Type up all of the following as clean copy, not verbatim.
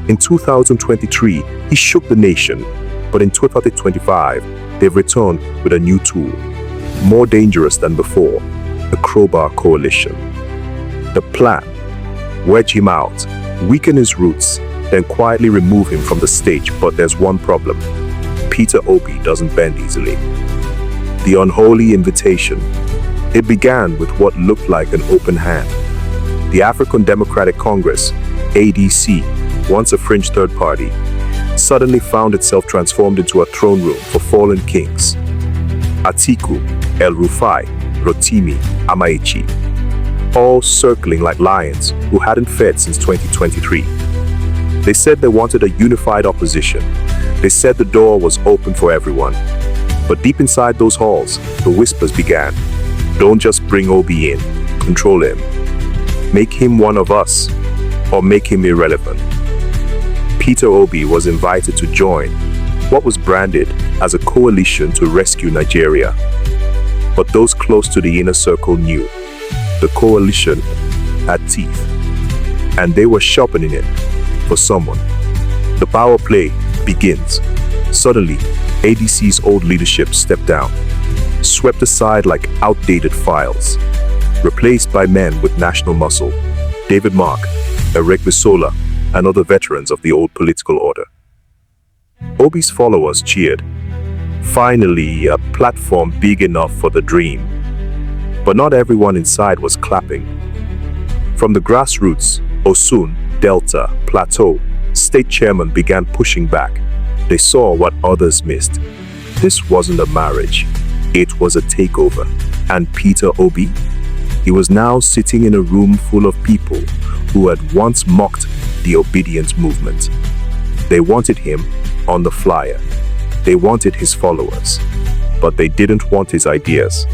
In 2023, he shook the nation, but in 2025, they've returned with a new tool, more dangerous than before, the Crowbar coalition. The plan: wedge him out, weaken his roots, then quietly remove him from the stage. But there's one problem: Peter Obi doesn't bend easily. The unholy invitation. It began with what looked like an open hand. The African Democratic Congress, ADC, once a fringe third party, suddenly found itself transformed into a throne room for fallen kings. Atiku, El-Rufai, Rotimi, Amaechi, all circling like lions who hadn't fed since 2023. They said they wanted a unified opposition. They said the door was open for everyone. But deep inside those halls, the whispers began. Don't just bring Obi in, control him. Make him one of us, or make him irrelevant. Peter Obi was invited to join what was branded as a coalition to rescue Nigeria. But those close to the inner circle knew the coalition had teeth, and they were sharpening it for someone. The power play begins. Suddenly, ADC's old leadership stepped down, swept aside like outdated files, replaced by men with national muscle: David Mark, Eric Bisola, and other veterans of the old political order. Obi's followers cheered. Finally, a platform big enough for the dream. But not everyone inside was clapping. From the grassroots, Osun, Delta, Plateau, state chairmen began pushing back. They saw what others missed. This wasn't a marriage. It was a takeover. And Peter Obi? He was now sitting in a room full of people who had once mocked the Obidient movement. They wanted him on the flyer. They wanted his followers. But they didn't want his ideas.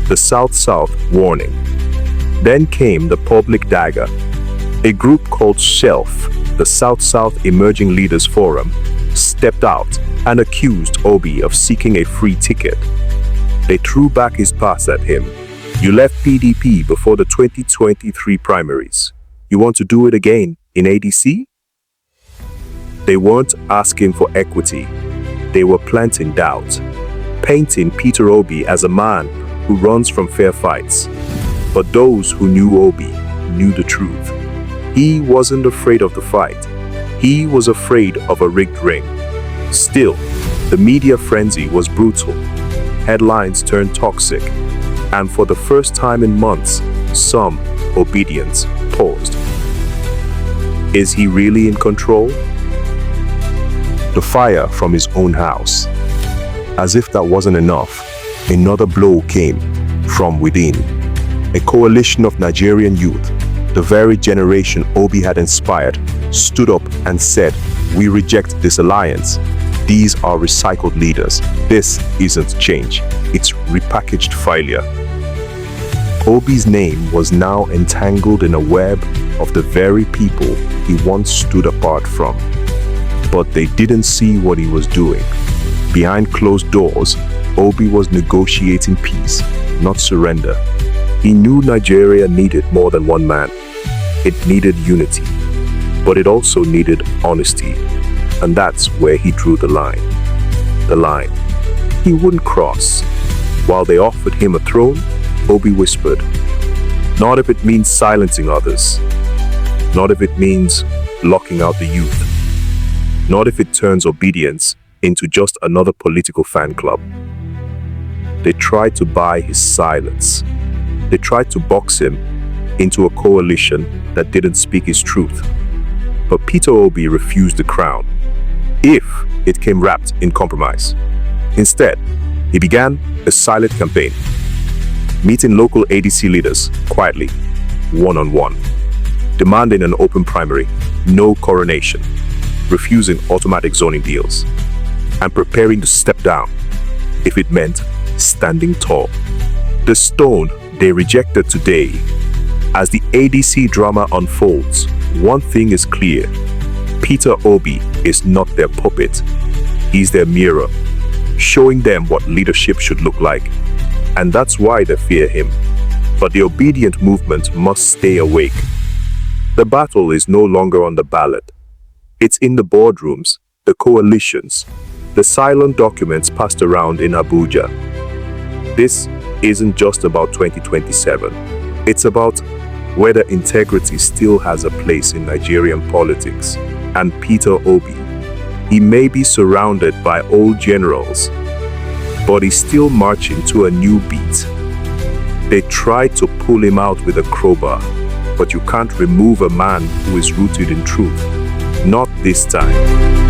The South-South warning. Then came the public dagger. A group called SHELF, the South-South Emerging Leaders Forum, stepped out and accused Obi of seeking a free ticket. They threw back his pass at him. You left PDP before the 2023 primaries. You want to do it again in ADC? They weren't asking for equity. They were planting doubt, painting Peter Obi as a man who runs from fair fights. But those who knew Obi knew the truth. He wasn't afraid of the fight. He was afraid of a rigged ring. Still, the media frenzy was brutal. Headlines turned toxic. And for the first time in months, some Obedients paused. Is he really in control? The fire from his own house. As if that wasn't enough, another blow came from within. A coalition of Nigerian youth, the very generation Obi had inspired, stood up and said, "We reject this alliance. These are recycled leaders. This isn't change. It's repackaged failure." Obi's name was now entangled in a web of the very people he once stood apart from. But they didn't see what he was doing. Behind closed doors, Obi was negotiating peace, not surrender. He knew Nigeria needed more than one man. It needed unity, but it also needed honesty. And that's where he drew the line. The line he wouldn't cross. While they offered him a throne, Obi whispered, "Not if it means silencing others. Not if it means locking out the youth. Not if it turns obedience into just another political fan club." They tried to buy his silence. They tried to box him into a coalition that didn't speak his truth. But Peter Obi refused the crown, if it came wrapped in compromise. Instead, he began a silent campaign, meeting local ADC leaders quietly, one-on-one, demanding an open primary, no coronation, refusing automatic zoning deals, and preparing to step down if it meant standing tall. The stone they rejected today. As the ADC drama unfolds, one thing is clear: Peter Obi is not their puppet. He's their mirror, showing them what leadership should look like. And that's why they fear him. But the Obedient movement must stay awake. The battle is no longer on the ballot. It's in the boardrooms, the coalitions, the silent documents passed around in Abuja. This isn't just about 2027. It's about whether integrity still has a place in Nigerian politics. And Peter Obi, he may be surrounded by old generals, but he's still marching to a new beat. They tried to pull him out with a crowbar, but you can't remove a man who is rooted in truth. Not this time.